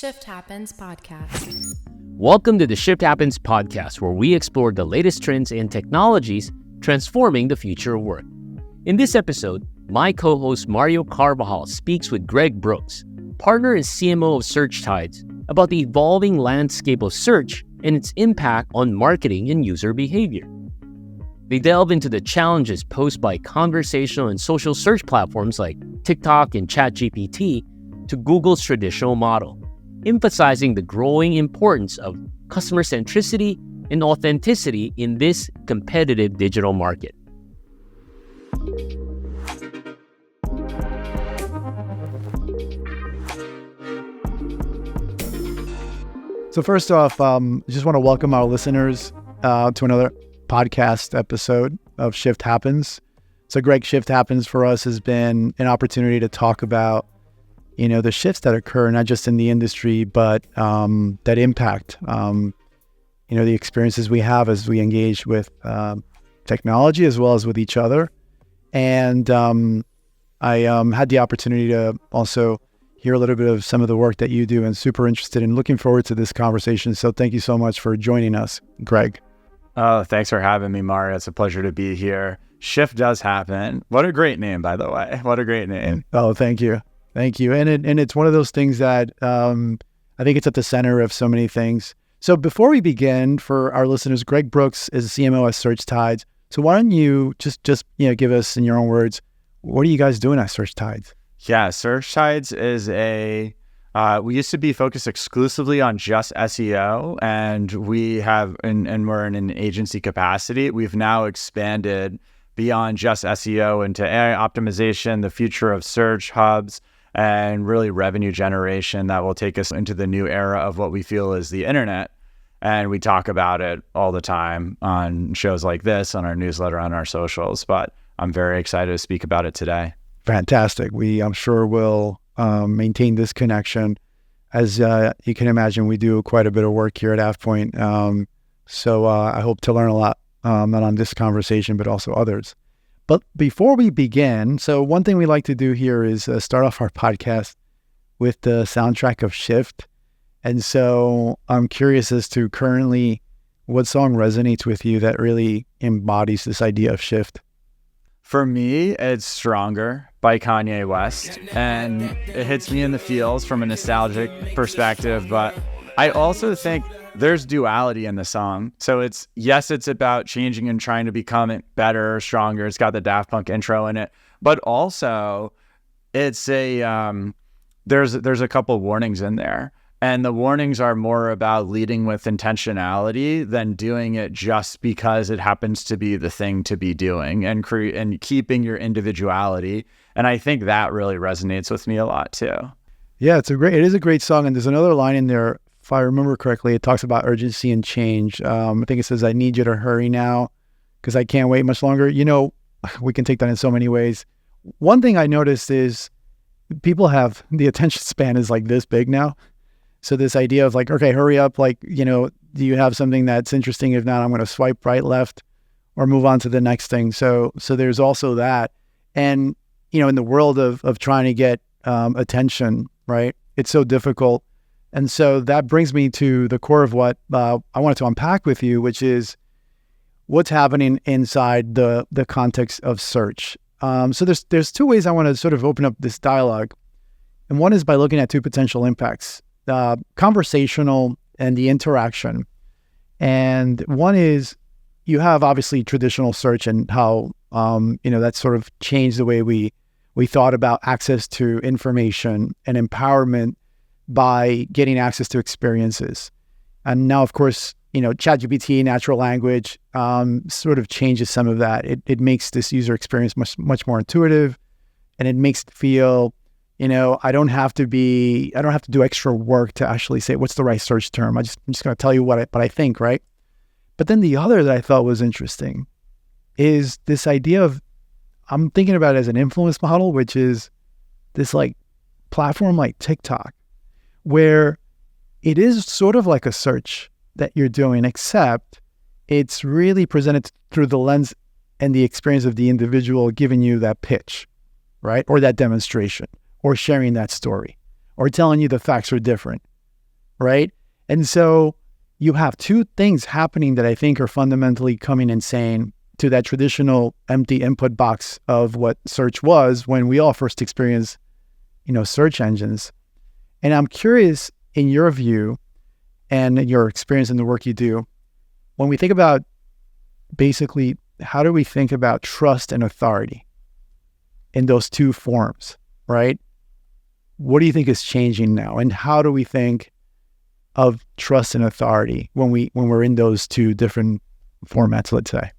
Shift Happens podcast. Welcome to the Shift Happens podcast, where we explore the latest trends and technologies transforming the future of work. In this episode, my co-host Mario Carvajal speaks with Greg Brooks, partner and CMO of SearchTides, about the evolving landscape of search and its impact on marketing and user behavior. They delve into the challenges posed by conversational and social search platforms like TikTok and ChatGPT to Google's traditional model, emphasizing the growing importance of customer centricity and authenticity in this competitive digital market. So first off, I just want to welcome our listeners to another podcast episode of Shift Happens. So Greg, Shift Happens for us has been an opportunity to talk about, the shifts that occur, not just in the industry, but that impact, the experiences we have as we engage with technology as well as with each other. And I had the opportunity to also hear a little bit of some of the work that you do, and super interested and looking forward to this conversation. So thank you so much for joining us, Greg. Oh, thanks for having me, Mario. It's a pleasure to be here. Shift does happen. What a great name, by the way. What a great name. Oh, thank you. Thank you. And it's one of those things that I think it's at the center of so many things. So before we begin, for our listeners, Greg Brooks is CMO at SearchTides. So why don't you just give us, in your own words, what are you guys doing at SearchTides? Yeah, SearchTides is we used to be focused exclusively on just SEO, and we're in an agency capacity. We've now expanded beyond just SEO into AI optimization, the future of search hubs, and really revenue generation that will take us into the new era of what we feel is the internet. And we talk about it all the time on shows like this, on our newsletter, on our socials, but I'm very excited to speak about it today. Fantastic. I'm sure will maintain this connection. As you can imagine, we do quite a bit of work here at AvePoint. So I hope to learn a lot, not on this conversation, but also others. But before we begin, so one thing we like to do here is start off our podcast with the soundtrack of Shift. And so I'm curious as to currently what song resonates with you that really embodies this idea of shift. For me, it's Stronger by Kanye West, and it hits me in the feels from a nostalgic perspective, but I also think there's duality in the song. So it's about changing and trying to become better, stronger. It's got the Daft Punk intro in it, but also it's there's a couple warnings in there. And the warnings are more about leading with intentionality than doing it just because it happens to be the thing to be doing, and keeping your individuality. And I think that really resonates with me a lot too. Yeah, it is a great song. And there's another line in there, if I remember correctly, it talks about urgency and change. I think it says, I need you to hurry now because I can't wait much longer. We can take that in so many ways. One thing I noticed is people have the attention span is like this big now. So this idea of like, okay, hurry up, do you have something that's interesting? If not, I'm going to swipe right, left, or move on to the next thing. So there's also that. And, in the world of trying to get attention, right, it's so difficult. And so that brings me to the core of what I wanted to unpack with you, which is what's happening inside the context of search. So there's two ways I want to sort of open up this dialogue. And one is by looking at two potential impacts. Conversational and the interaction. And one is you have obviously traditional search and how, that sort of changed the way we thought about access to information and empowerment by getting access to experiences. And now, of course, ChatGPT, natural language, sort of changes some of that. It makes this user experience much more intuitive, and it makes it feel I don't have to do extra work to actually say what's the right search term. I'm just going to tell you what I think, right? But then the other that I thought was interesting is this idea of, I'm thinking about it as an influence model, which is this like platform like TikTok, where it is sort of like a search that you're doing, except it's really presented through the lens and the experience of the individual giving you that pitch, right? Or that demonstration, or sharing that story, or telling you the facts are different. right? And so you have two things happening that I think are fundamentally coming and saying to that traditional empty input box of what search was when we all first experienced, search engines. And I'm curious, in your view and your experience in the work you do, when we think about basically, how do we think about trust and authority in those two forms, right? What do you think is changing now? And how do we think of trust and authority when we're in those two different formats, let's say?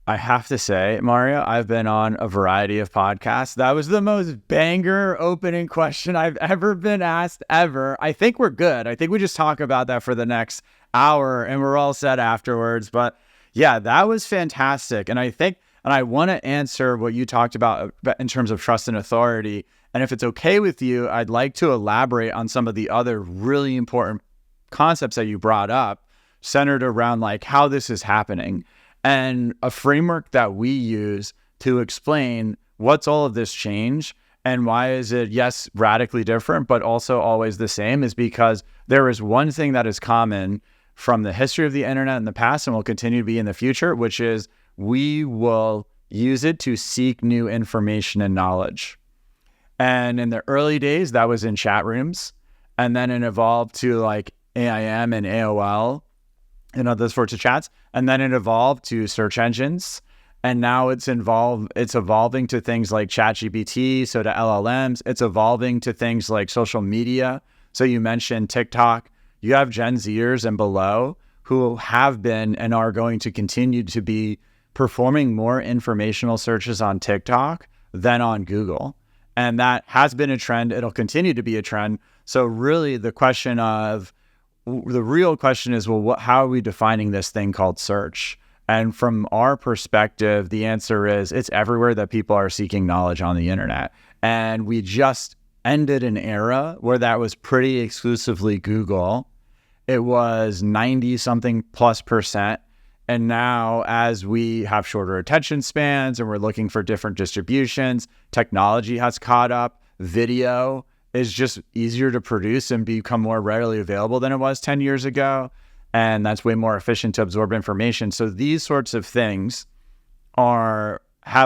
I have to say, Mario, I've been on a variety of podcasts. That was the most banger opening question I've ever been asked ever. I think we're good. I think we just talk about that for the next hour and we're all set afterwards. But yeah, that was fantastic. And I want to answer what you talked about in terms of trust and authority. And if it's okay with you, I'd like to elaborate on some of the other really important concepts that you brought up centered around like how this is happening. And a framework that we use to explain what's all of this change and why is it, yes, radically different, but also always the same is because there is one thing that is common from the history of the internet in the past and will continue to be in the future, which is we will use it to seek new information and knowledge. And in the early days, that was in chat rooms. And then it evolved to like AIM and AOL and other sorts of chats. And then it evolved to search engines. And now it's evolving to things like ChatGPT, so to LLMs. It's evolving to things like social media. So you mentioned TikTok. You have Gen Zers and below who have been and are going to continue to be performing more informational searches on TikTok than on Google. And that has been a trend. It'll continue to be a trend. So really the real question is, well, how are we defining this thing called search? And from our perspective, the answer is it's everywhere that people are seeking knowledge on the internet. And we just ended an era where that was pretty exclusively Google. It was 90 something plus %. And now as we have shorter attention spans and we're looking for different distributions, technology has caught up. Video is just easier to produce and become more readily available than it was 10 years ago. And that's way more efficient to absorb information. So these sorts of things have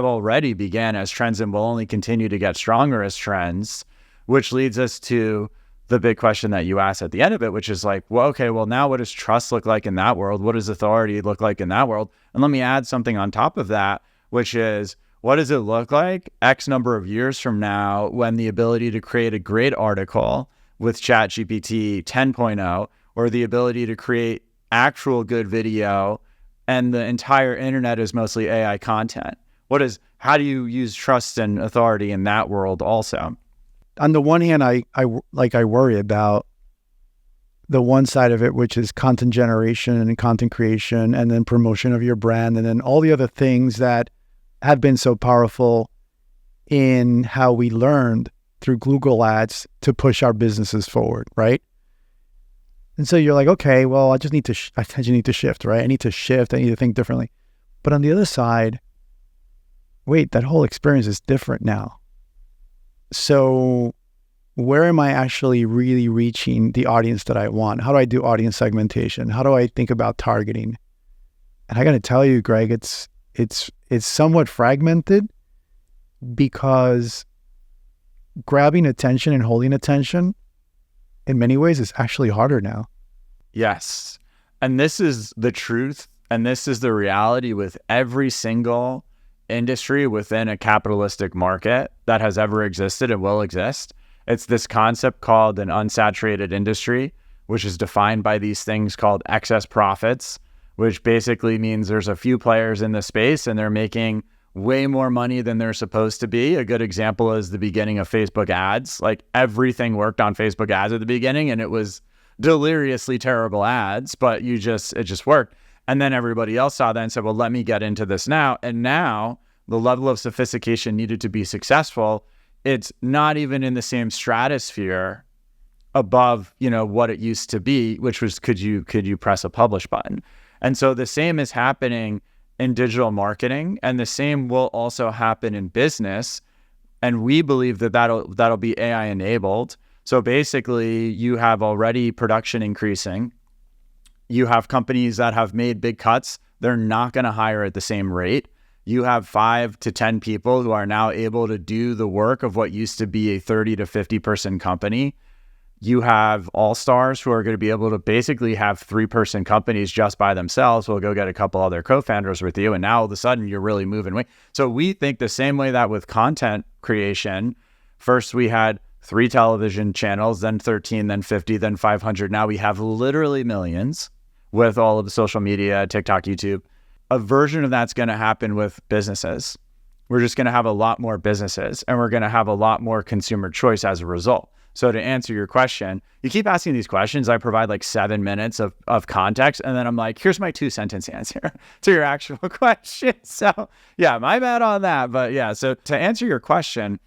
already began as trends and will only continue to get stronger as trends, which leads us to the big question that you asked at the end of it, which is like, well, okay, well, now what does trust look like in that world? What does authority look like in that world? And let me add something on top of that, which is, what does it look like X number of years from now when the ability to create a great article with ChatGPT 10.0 or the ability to create actual good video and the entire internet is mostly AI content? How do you use trust and authority in that world also? On the one hand, I worry about the one side of it, which is content generation and content creation and then promotion of your brand and then all the other things that have been so powerful in how we learned through Google ads to push our businesses forward, right? And so you're like, okay, well, I just need to shift, right? I need to shift. I need to think differently. But on the other side, wait, that whole experience is different now. So where am I actually really reaching the audience that I want? How do I do audience segmentation? How do I think about targeting? And I got to tell you, Greg, it's somewhat fragmented because grabbing attention and holding attention in many ways is actually harder now. Yes. And this is the truth. And this is the reality with every single industry within a capitalistic market that has ever existed and will exist. It's this concept called an unsaturated industry, which is defined by these things called excess profits, which basically means there's a few players in the space and they're making way more money than they're supposed to be. A good example is the beginning of Facebook ads. Like everything worked on Facebook ads at the beginning and it was deliriously terrible ads, but it just worked. And then everybody else saw that and said, well, let me get into this now. And now the level of sophistication needed to be successful, it's not even in the same stratosphere above, what it used to be, which was, could you press a publish button? And so the same is happening in digital marketing, and the same will also happen in business. And we believe that that'll be AI enabled. So basically, you have already production increasing. You have companies that have made big cuts. They're not going to hire at the same rate. You have 5 to 10 people who are now able to do the work of what used to be a 30 to 50 person company. You have all-stars who are going to be able to basically have 3-person companies just by themselves. We'll go get a couple other co-founders with you. And now all of a sudden you're really moving away. So we think the same way that with content creation, first we had 3 television channels, then 13, then 50, then 500. Now we have literally millions with all of the social media, TikTok, YouTube. A version of that's going to happen with businesses. We're just going to have a lot more businesses, and we're going to have a lot more consumer choice as a result. So to answer your question, you keep asking these questions. I provide like 7 minutes of context, and then I'm like, here's my 2-sentence answer to your actual question. So yeah, my bad on that. But yeah, so to answer your question,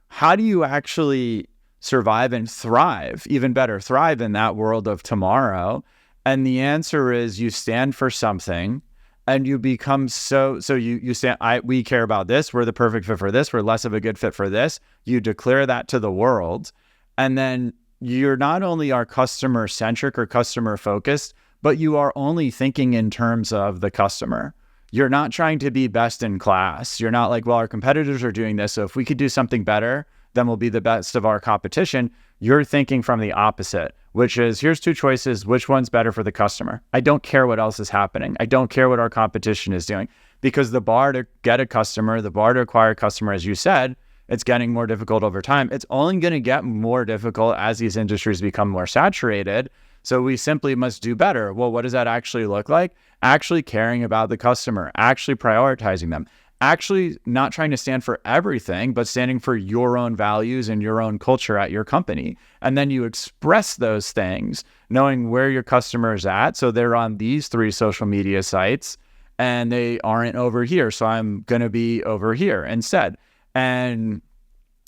how do you actually survive and thrive, even better, thrive in that world of tomorrow? And the answer is you stand for something and you become you stand, we care about this. We're the perfect fit for this. We're less of a good fit for this. You declare that to the world. And then you're not only are customer centric or customer focused, but you are only thinking in terms of the customer. You're not trying to be best in class. You're not like, well, our competitors are doing this, so if we could do something better, then we'll be the best of our competition. You're thinking from the opposite, which is, here's 2 choices. Which one's better for the customer? I don't care what else is happening. I don't care what our competition is doing, because the bar to get a customer, the bar to acquire a customer, as you said, it's getting more difficult over time. It's only going to get more difficult as these industries become more saturated. So we simply must do better. Well, what does that actually look like? Actually caring about the customer, actually prioritizing them, actually not trying to stand for everything, but standing for your own values and your own culture at your company. And then you express those things, knowing where your customer is at. So they're on these 3 social media sites and they aren't over here. So I'm going to be over here instead. And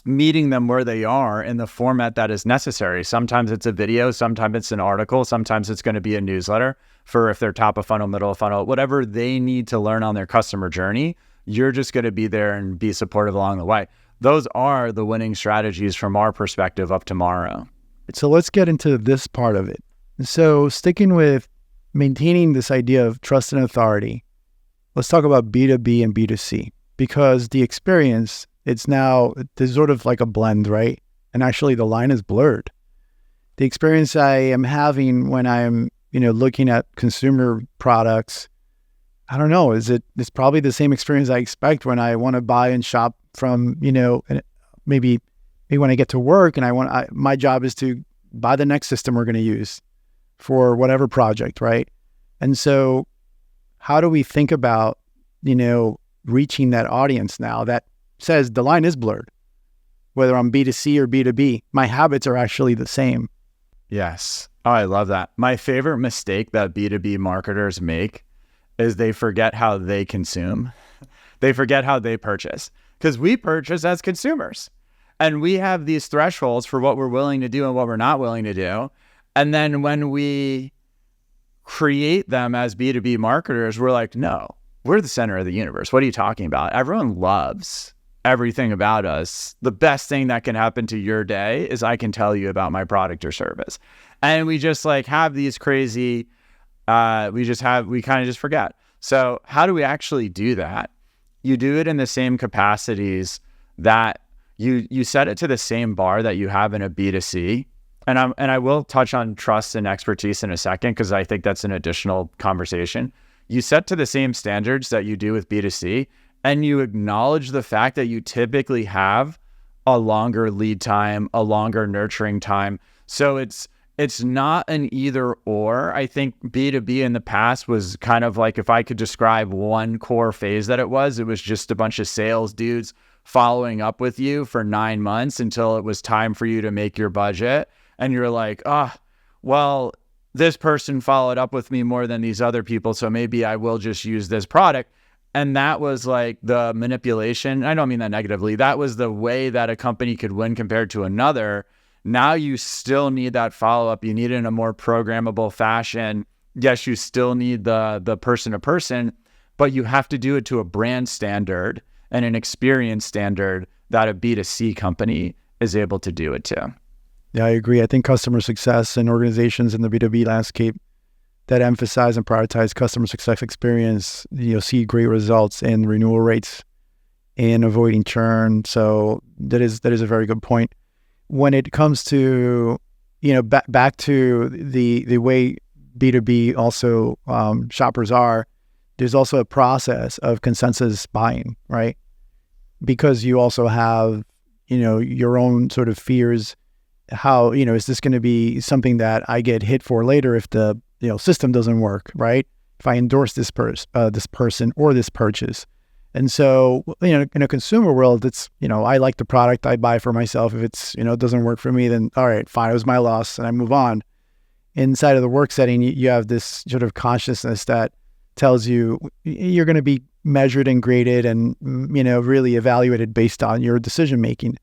meeting them where they are in the format that is necessary. Sometimes it's a video, sometimes it's an article, sometimes it's going to be a newsletter for if they're top of funnel, middle of funnel, whatever they need to learn on their customer journey. You're just going to be there and be supportive along the way. Those are the winning strategies from our perspective of tomorrow. So let's get into this part of it. So sticking with maintaining this idea of trust and authority, let's talk about B2B and B2C, because the experience, there's sort of like a blend, right? And actually the line is blurred. The experience I am having when I'm, looking at consumer products, I don't know, it's probably the same experience I expect when I want to buy and shop from, maybe when I get to work and my job is to buy the next system we're going to use for whatever project, right? And so how do we think about, reaching that audience now that says the line is blurred, whether I'm B2C or B2B, my habits are actually the same. Yes. Oh, I love that. My favorite mistake that B2B marketers make is they forget how they consume. They forget how they purchase, because we purchase as consumers and we have these thresholds for what we're willing to do and what we're not willing to do. And then when we create them as B2B marketers, we're like, no, we're the center of the universe. What are you talking about? Everyone loves everything about us. The best thing that can happen to your day is I can tell you about my product or service. And we just have these crazy, we kind of just forget. So how do we actually do that? You do it in the same capacities that you set it to the same bar that you have in a B2C. And I will touch on trust and expertise in a second, because I think that's an additional conversation. You set to the same standards that you do with B2C, and you acknowledge the fact that you typically have a longer lead time, a longer nurturing time. So it's not an either or. I think B2B in the past was kind of like, if I could describe one core phase that it was just a bunch of sales dudes following up with you for 9 months until it was time for you to make your budget. And you're like, well, this person followed up with me more than these other people, so maybe I will just use this product. And that was like the manipulation. I don't mean that negatively. That was the way that a company could win compared to another. Now you still need that follow-up. You need it in a more programmable fashion. Yes, you still need the person-to-person, but you have to do it to a brand standard and an experience standard that a B2C company is able to do it to. Yeah, I agree. I think customer success and organizations in the B2B landscape that emphasize and prioritize customer success experience, see great results in renewal rates and avoiding churn. So that is a very good point. When it comes to, back to the way B2B also shoppers are, there's also a process of consensus buying, right? Because you also have, your own sort of fears. How, is this going to be something that I get hit for later if the, system doesn't work, right? If I endorse this person or this purchase. And so, in a consumer world, it's, I like the product, I buy for myself. If it's, it doesn't work for me, then all right, fine, it was my loss and I move on. Inside of the work setting, you have this sort of consciousness that tells you you're going to be measured and graded and, really evaluated based on your decision making.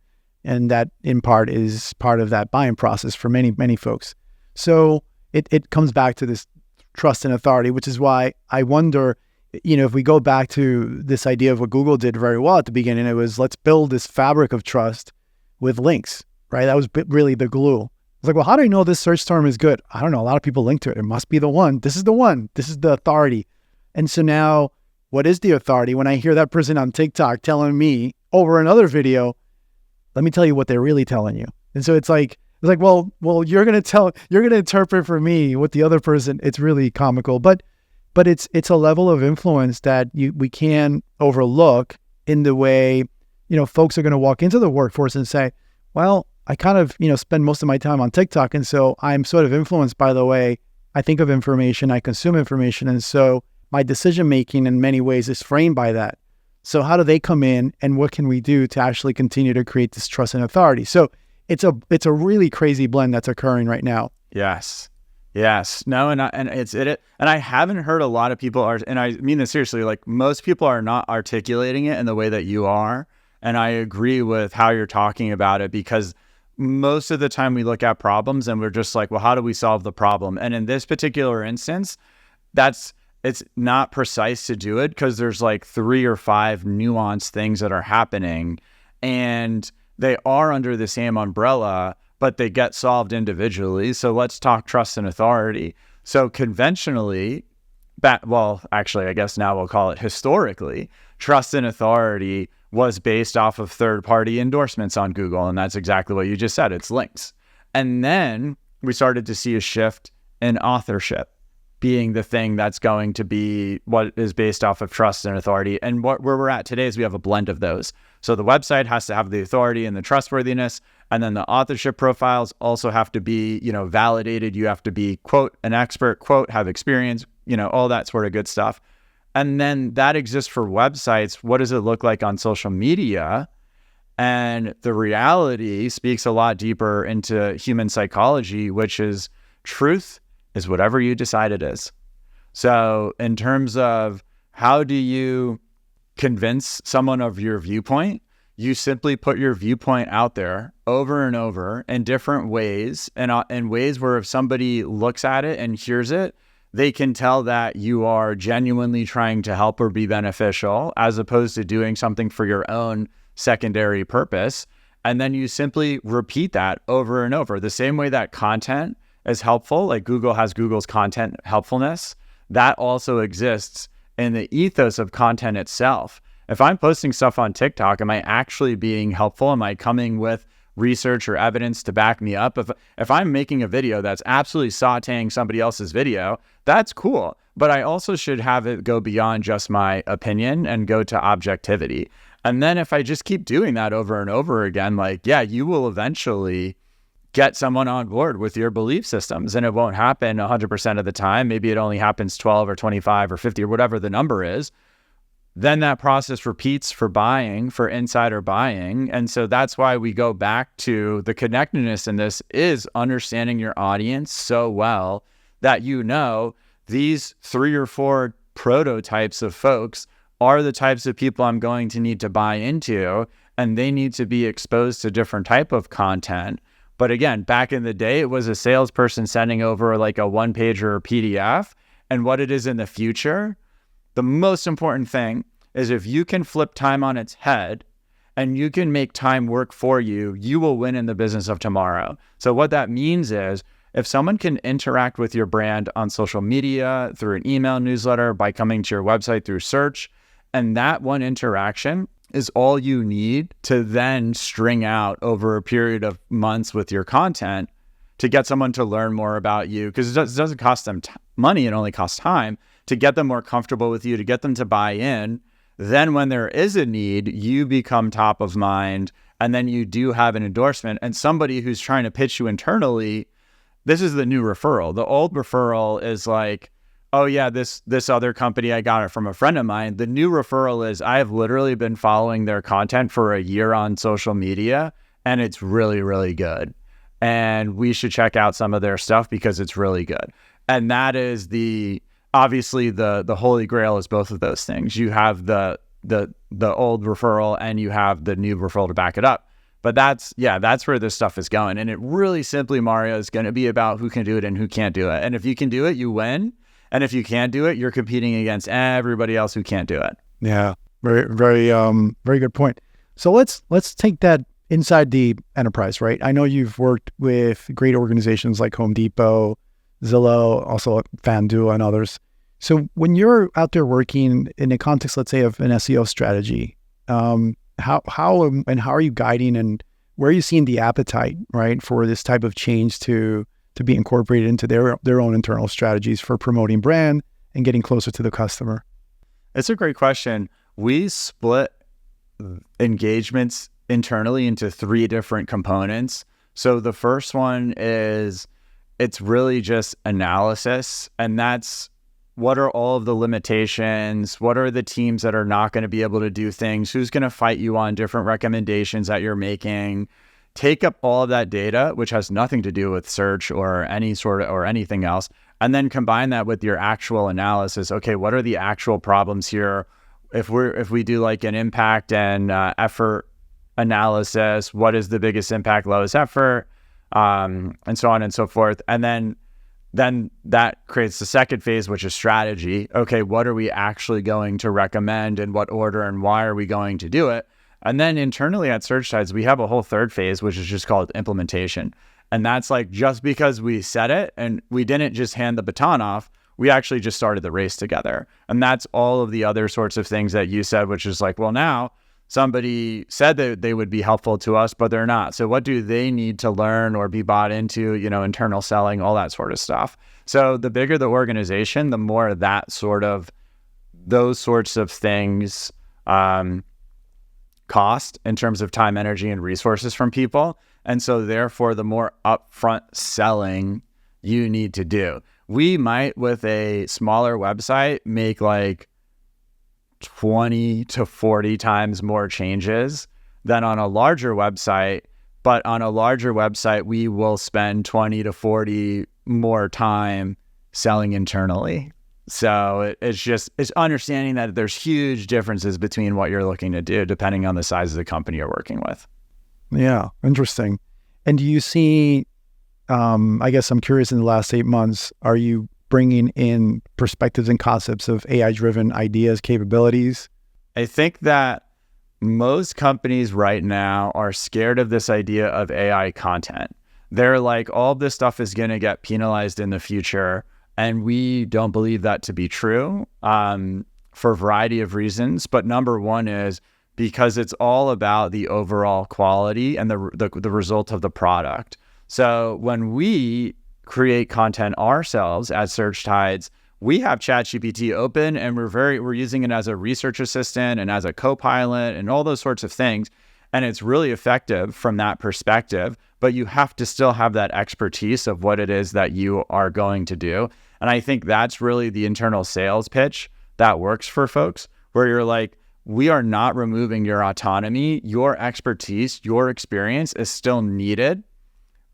And that in part is part of that buying process for many, many folks. So it comes back to this trust and authority, which is why I wonder, if we go back to this idea of what Google did very well at the beginning, it was let's build this fabric of trust with links, right? That was really the glue. It's like, well, how do I know this search term is good? I don't know. A lot of people link to it. It must be the one. This is the one. This is the authority. And so now what is the authority? When I hear that person on TikTok telling me over another video, let me tell you what they're really telling you. And so it's like, well, you're going to interpret for me what the other person, it's really comical, but it's a level of influence that we can overlook in the way, folks are going to walk into the workforce and say, well, I kind of, spend most of my time on TikTok. And so I'm sort of influenced by the way I think of information, I consume information. And so my decision-making in many ways is framed by that. So how do they come in and what can we do to actually continue to create this trust and authority? So it's a really crazy blend that's occurring right now. Yes. No, and I haven't heard a lot of people are, and I mean this seriously, like most people are not articulating it in the way that you are. And I agree with how you're talking about it, because most of the time we look at problems and we're just like, well, how do we solve the problem? And in this particular instance, it's not precise to do it because there's like 3 or 5 nuanced things that are happening and they are under the same umbrella, but they get solved individually. So let's talk trust and authority. So conventionally, actually, I guess now we'll call it historically, trust and authority was based off of third-party endorsements on Google. And that's exactly what you just said. It's links. And then we started to see a shift in authorship being the thing that's going to be what is based off of trust and authority. And where we're at today is we have a blend of those. So the website has to have the authority and the trustworthiness, and then the authorship profiles also have to be, validated. You have to be, quote, an expert, quote, have experience, all that sort of good stuff. And then that exists for websites. What does it look like on social media? And the reality speaks a lot deeper into human psychology, which is truth is whatever you decide it is. So in terms of how do you convince someone of your viewpoint, you simply put your viewpoint out there over and over in different ways, and in ways where if somebody looks at it and hears it, they can tell that you are genuinely trying to help or be beneficial, as opposed to doing something for your own secondary purpose. And then you simply repeat that over and over. The same way that content is helpful, like Google has Google's content helpfulness, that also exists in the ethos of content itself. If I'm posting stuff on TikTok, am I actually being helpful? Am I coming with research or evidence to back me up? If I'm making a video that's absolutely sauteing somebody else's video, that's cool. But I also should have it go beyond just my opinion and go to objectivity. And then if I just keep doing that over and over again, you will eventually get someone on board with your belief systems. And it won't happen 100% of the time. Maybe it only happens 12 or 25 or 50 or whatever the number is. Then that process repeats for buying, for insider buying. And so that's why we go back to the connectedness in this is understanding your audience so well that these 3 or 4 prototypes of folks are the types of people I'm going to need to buy into, and they need to be exposed to different type of content. But again, back in the day, it was a salesperson sending over like a 1-pager or PDF. And what it is in the future, the most important thing is if you can flip time on its head and you can make time work for you, you will win in the business of tomorrow. So what that means is if someone can interact with your brand on social media, through an email newsletter, by coming to your website through search, and that one interaction is all you need to then string out over a period of months with your content to get someone to learn more about you, because it doesn't cost them money, it only costs time, to get them more comfortable with you, to get them to buy in. Then when there is a need, you become top of mind, and then you do have an endorsement. And somebody who's trying to pitch you internally, this is the new referral. The old referral is like, oh yeah, this other company, I got it from a friend of mine. The new referral is, I have literally been following their content for a year on social media, and it's really, really good. And we should check out some of their stuff because it's really good. And that is obviously the holy grail is both of those things. You have the old referral and you have the new referral to back it up. But that's where this stuff is going. And it really simply, Mario, is going to be about who can do it and who can't do it. And if you can do it, you win. And if you can't do it, you're competing against everybody else who can't do it. Yeah, very, very, very good point. So let's take that inside the enterprise, right? I know you've worked with great organizations like Home Depot, Zillow, also FanDuel and others. So when you're out there working in the context, let's say, of an SEO strategy, how are you guiding, and where are you seeing the appetite, right, for this type of change to be incorporated into their own internal strategies for promoting brand and getting closer to the customer? It's a great question. We split engagements internally into 3 different components. So the first one is, it's really just analysis, and that's what are all of the limitations? What are the teams that are not going to be able to do things? Who's going to fight you on different recommendations that you're making? Take up all of that data, which has nothing to do with search or anything else, and then combine that with your actual analysis. Okay, what are the actual problems here? If we do like an impact and effort analysis, what is the biggest impact, lowest effort, and so on and so forth. And then that creates the second phase, which is strategy. Okay, what are we actually going to recommend, in what order, and why are we going to do it? And then internally at SearchTides, we have a whole third phase, which is just called implementation. And that's like, just because we said it and we didn't just hand the baton off, we actually just started the race together. And that's all of the other sorts of things that you said, which is like, well, now somebody said that they would be helpful to us, but they're not. So what do they need to learn or be bought into, internal selling, all that sort of stuff. So the bigger the organization, the more those sorts of things cost in terms of time, energy, and resources from people. And so therefore, the more upfront selling you need to do. We might, with a smaller website, make like 20 to 40 times more changes than on a larger website. But on a larger website, we will spend 20 to 40 more time selling internally. So it's understanding that there's huge differences between what you're looking to do depending on the size of the company you're working with. Yeah, interesting. And do you see, I guess I'm curious, in the last 8 months, are you bringing in perspectives and concepts of AI-driven ideas, capabilities? I think that most companies right now are scared of this idea of AI content. They're like, all this stuff is going to get penalized in the future. And we don't believe that to be true for a variety of reasons. But number one is because it's all about the overall quality and the result of the product. So when we create content ourselves at SearchTides, we have ChatGPT open, and we're using it as a research assistant and as a co-pilot and all those sorts of things. And it's really effective from that perspective, but you have to still have that expertise of what it is that you are going to do. And I think that's really the internal sales pitch that works for folks, where you're like, we are not removing your autonomy. Your expertise, your experience is still needed.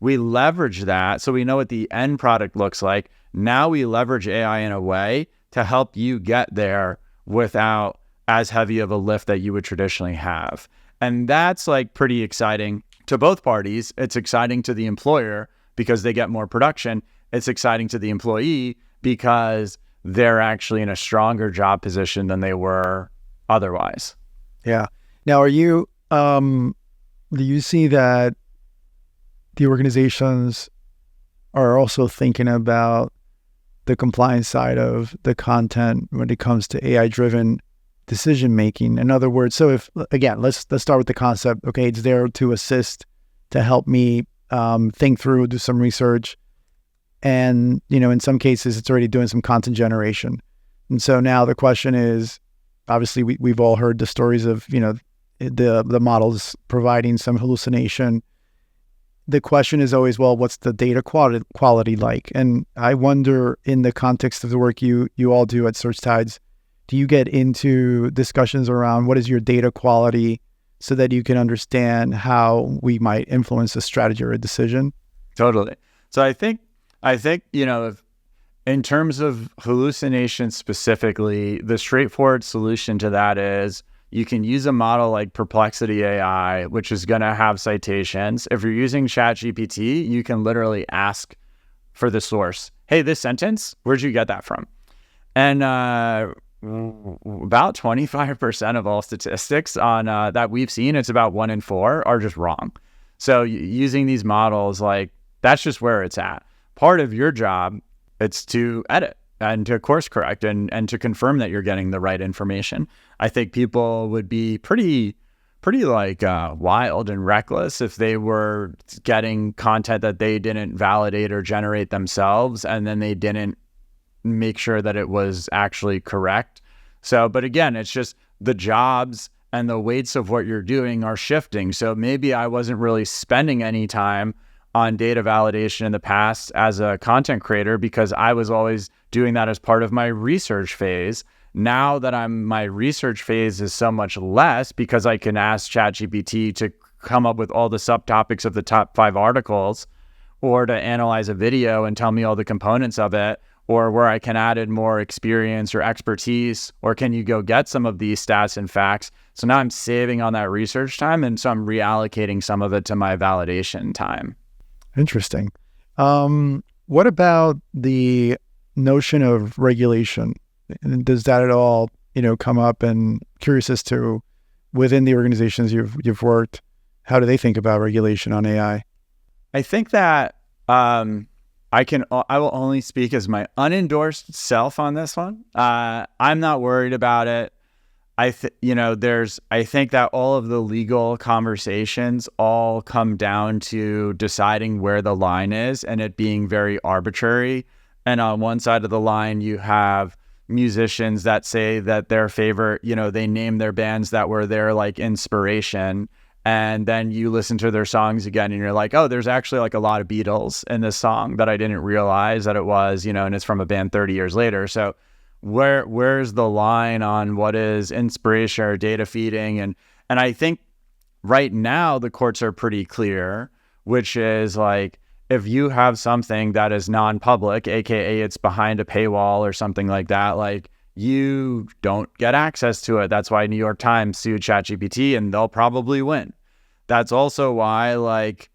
We leverage that so we know what the end product looks like. Now we leverage AI in a way to help you get there without as heavy of a lift that you would traditionally have. And that's like pretty exciting to both parties. It's exciting to the employer because they get more production. It's exciting to the employee because they're actually in a stronger job position than they were otherwise. Yeah. Now, are you Do you see that the organizations are also thinking about the compliance side of the content when it comes to AI-driven decision making? In other words, so if, again, let's start with the concept. Okay, it's there to assist, to help me think through, do some research, and in some cases, it's already doing some content generation. And so now the question is, obviously, we've all heard the stories of the models providing some hallucination. The question is always, well, what's the data quality like? And I wonder, in the context of the work you all do at SearchTides, do you get into discussions around what is your data quality so that you can understand how we might influence a strategy or a decision? Totally. So I think in terms of hallucination specifically, the straightforward solution to that is you can use a model like Perplexity AI, which is going to have citations. If you're using ChatGPT, you can literally ask for the source. Hey, this sentence, where'd you get that from? And about 25% of all statistics on that we've seen, it's about 1 in 4, are just wrong. So using these models, like, that's just where it's at. Part of your job, it's to edit and to course correct and to confirm that you're getting the right information. I think people would be pretty wild and reckless if they were getting content that they didn't validate or generate themselves, and then they didn't make sure that it was actually correct. So, but again, it's just the jobs and the weights of what you're doing are shifting. So maybe I wasn't really spending any time on data validation in the past as a content creator because I was always doing that as part of my research phase. Now that my research phase is so much less because I can ask ChatGPT to come up with all the subtopics of the top 5 articles, or to analyze a video and tell me all the components of it, or where I can add in more experience or expertise, or can you go get some of these stats and facts? So now I'm saving on that research time, and so I'm reallocating some of it to my validation time. Interesting. What about the notion of regulation? Does that at all, come up? And curious as to, within the organizations you've worked, how do they think about regulation on AI? I think that I will only speak as my unendorsed self on this one. I'm not worried about it. I think that all of the legal conversations all come down to deciding where the line is and it being very arbitrary. And on one side of the line, you have musicians that say that their favorite, they name their bands that were their like inspiration. And then you listen to their songs again and you're like, oh, there's actually like a lot of Beatles in this song that I didn't realize that it was, and it's from a band 30 years later. So where's the line on what is inspiration or data feeding? And I think right now the courts are pretty clear, which is like, if you have something that is non-public, aka it's behind a paywall or something like that, like, you don't get access to it. That's why New York Times sued ChatGPT, and they'll probably win. That's also why, like,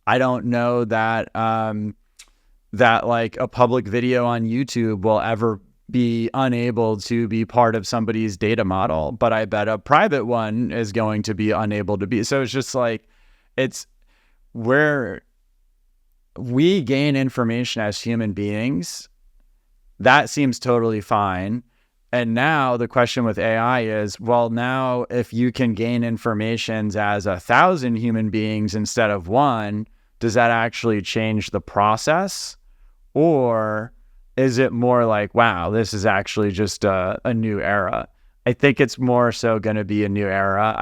I don't know that that like a public video on YouTube will ever be unable to be part of somebody's data model, but I bet a private one is going to be unable to be. So it's just like, it's where we gain information as human beings. That seems totally fine. And now the question with AI is, well, now if you can gain information as 1,000 human beings instead of 1, does that actually change the process? Or is it more like, wow, this is actually just a new era? I think it's more so going to be a new era.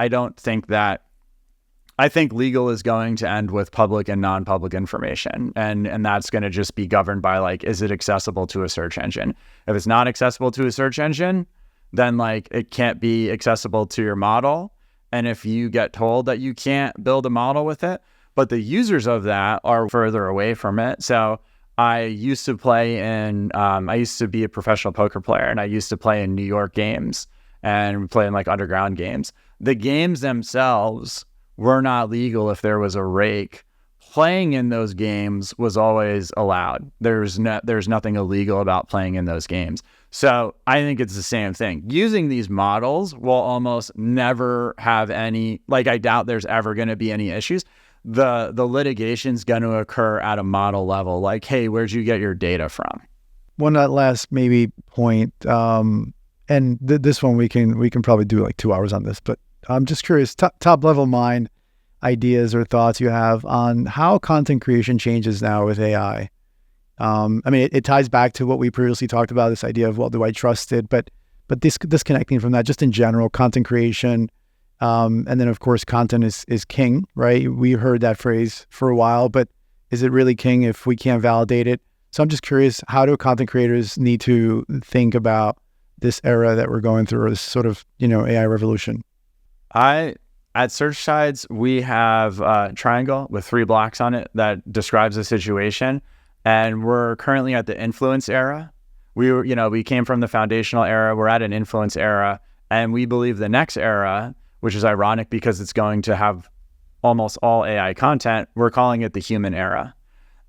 I think legal is going to end with public and non-public information. And that's going to just be governed by, like, is it accessible to a search engine? If it's not accessible to a search engine, then like it can't be accessible to your model. And if you get told that you can't build a model with it, but the users of that are further away from it. So I used to be a professional poker player, and I used to play in New York games and play in like underground games. The games themselves were not legal if there was a rake playing in those games was always allowed. There's nothing illegal about playing in those games. So I think it's the same thing. Using these models will almost never have any, like, I doubt there's ever going to be any issues. The litigation's going to occur at a model level, like, hey, where'd you get your data from? One last maybe point, and this one we can probably do like 2 hours on this, but I'm just curious, top level mind ideas or thoughts you have on how content creation changes now with AI. I mean, it ties back to what we previously talked about, this idea of, well, do I trust it? But disconnecting from that, just in general, content creation, and then of course, content is king, right? We heard that phrase for a while, but is it really king if we can't validate it? So I'm just curious, how do content creators need to think about this era that we're going through, or this sort of, AI revolution? At SearchTides, we have a triangle with 3 blocks on it that describes the situation. And we're currently at the influence era. We came from the foundational era. We're at an influence era. And we believe the next era, which is ironic because it's going to have almost all AI content, we're calling it the human era.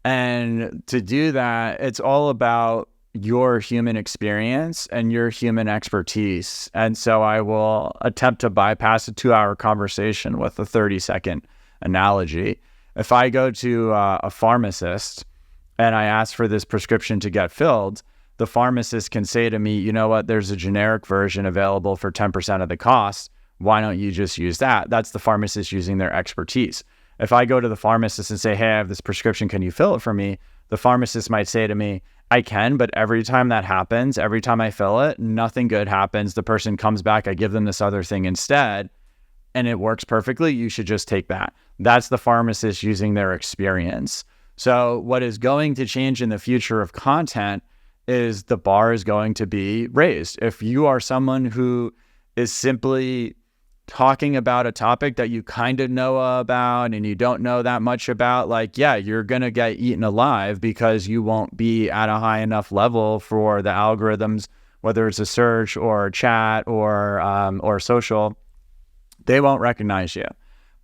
And to do that, it's all about your human experience and your human expertise. And so I will attempt to bypass a 2-hour conversation with a 30-second analogy. If I go to a pharmacist and I ask for this prescription to get filled, the pharmacist can say to me, you know what, there's a generic version available for 10% of the cost. Why don't you just use that? That's the pharmacist using their expertise. If I go to the pharmacist and say, hey, I have this prescription, can you fill it for me? The pharmacist might say to me, I can, but every time that happens, every time I fill it, nothing good happens. The person comes back, I give them this other thing instead, and it works perfectly. You should just take that. That's the pharmacist using their experience. So what is going to change in the future of content is the bar is going to be raised. If you are someone who is simply talking about a topic that you kind of know about and you don't know that much about, like, yeah, you're going to get eaten alive because you won't be at a high enough level for the algorithms, whether it's a search or chat or social, they won't recognize you.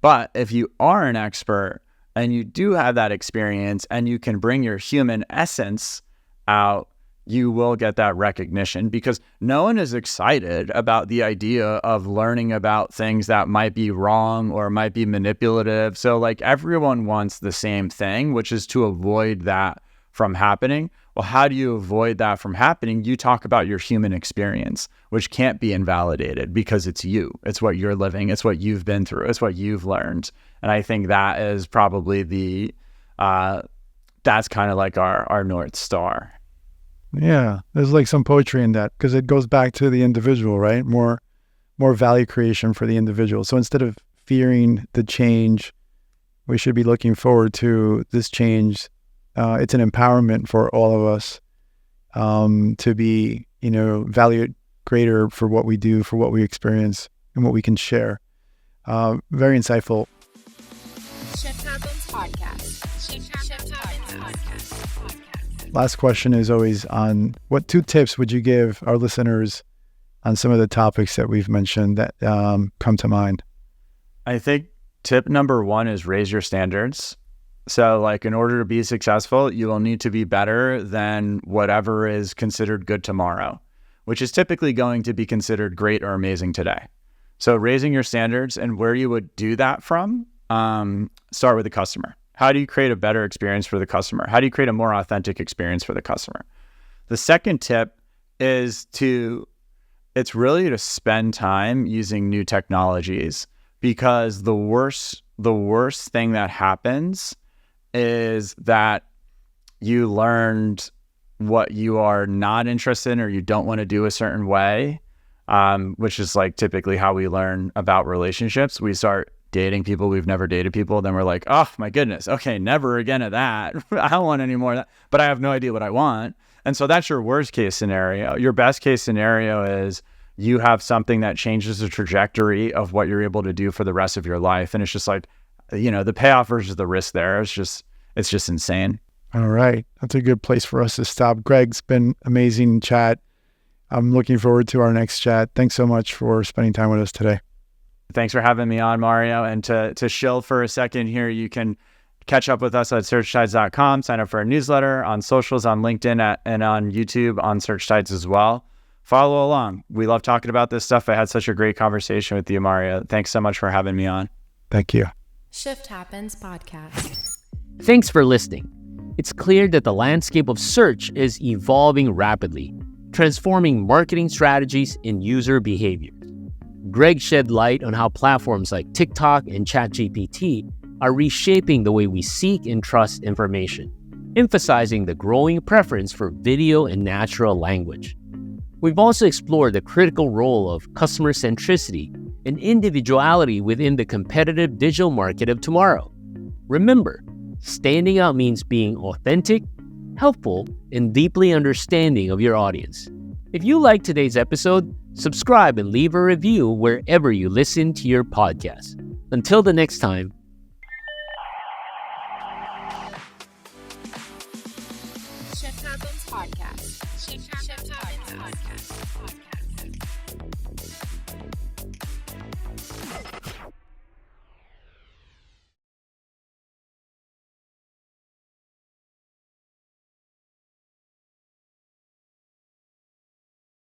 But if you are an expert and you do have that experience and you can bring your human essence out, you will get that recognition, because no one is excited about the idea of learning about things that might be wrong or might be manipulative. So like everyone wants the same thing, which is to avoid that from happening. Well, how do you avoid that from happening? You talk about your human experience, which can't be invalidated because it's you. It's what you're living. It's what you've been through. It's what you've learned. And I think that is probably that's kind of like our North Star. Yeah, there's like some poetry in that, because it goes back to the individual, right? More value creation for the individual. So instead of fearing the change, we should be looking forward to this change. It's an empowerment for all of us to be, valued greater for what we do, for what we experience, and what we can share. Very insightful. Shift Happens Podcast. Shift Happens Podcast. Last question is always on what 2 tips would you give our listeners on some of the topics that we've mentioned that come to mind? I think tip number 1 is raise your standards. So like in order to be successful, you will need to be better than whatever is considered good tomorrow, which is typically going to be considered great or amazing today. So raising your standards, and where you would do that from, start with the customer. How do you create a better experience for the customer? How do you create a more authentic experience for the customer? The second tip is it's really to spend time using new technologies, because the worst thing that happens is that you learned what you are not interested in or you don't want to do a certain way, which is like typically how we learn about relationships. We start dating people we've never dated people, then we're like, oh my goodness, okay, never again of that. I don't want any more of that, but I have no idea what I want. And so that's your worst case scenario. Your best case scenario is you have something that changes the trajectory of what you're able to do for the rest of your life. And it's just like, the payoff versus the risk there is just insane. All right. That's a good place for us to stop. Greg, it's been amazing chat. I'm looking forward to our next chat. Thanks so much for spending time with us today. Thanks for having me on, Mario. And to shill for a second here, you can catch up with us at SearchTides.com. Sign up for our newsletter, on socials, on LinkedIn, and on YouTube on SearchTides as well. Follow along. We love talking about this stuff. I had such a great conversation with you, Mario. Thanks so much for having me on. Thank you. Shift Happens Podcast. Thanks for listening. It's clear that the landscape of search is evolving rapidly, transforming marketing strategies and user behavior. Greg shed light on how platforms like TikTok and ChatGPT are reshaping the way we seek and trust information, emphasizing the growing preference for video and natural language. We've also explored the critical role of customer centricity and individuality within the competitive digital market of tomorrow. Remember, standing out means being authentic, helpful, and deeply understanding of your audience. If you liked today's episode, subscribe and leave a review wherever you listen to your podcast. Until the next time. Shift Happens Podcast. Shift Happens Podcast.